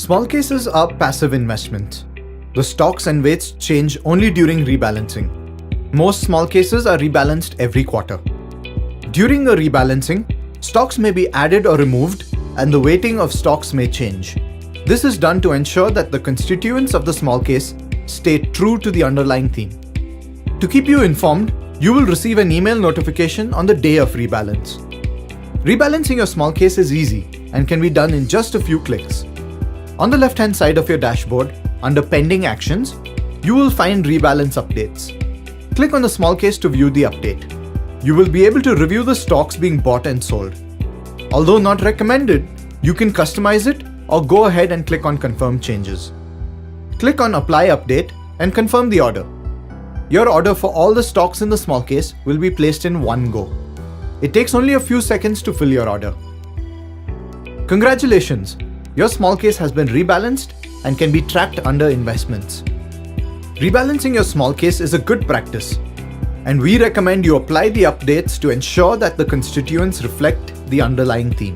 Small cases are passive investments. The stocks and weights change only during rebalancing. Most small cases are rebalanced every quarter. During a rebalancing, stocks may be added or removed, and the weighting of stocks may change. This is done to ensure that the constituents of the small case stay true to the underlying theme. To keep you informed, you will receive an email notification on the day of rebalance. Rebalancing your small case is easy and can be done in just a few clicks. On the left-hand side of your dashboard, under Pending Actions, you will find Rebalance Updates. Click on the small case to view the update. You will be able to review the stocks being bought and sold. Although not recommended, you can customize it or go ahead and click on Confirm Changes. Click on Apply Update and confirm the order. Your order for all the stocks in the small case will be placed in one go. It takes only a few seconds to fill your order. Congratulations! Your small case has been rebalanced and can be tracked under Investments. Rebalancing your small case is a good practice, and we recommend you apply the updates to ensure that the constituents reflect the underlying theme.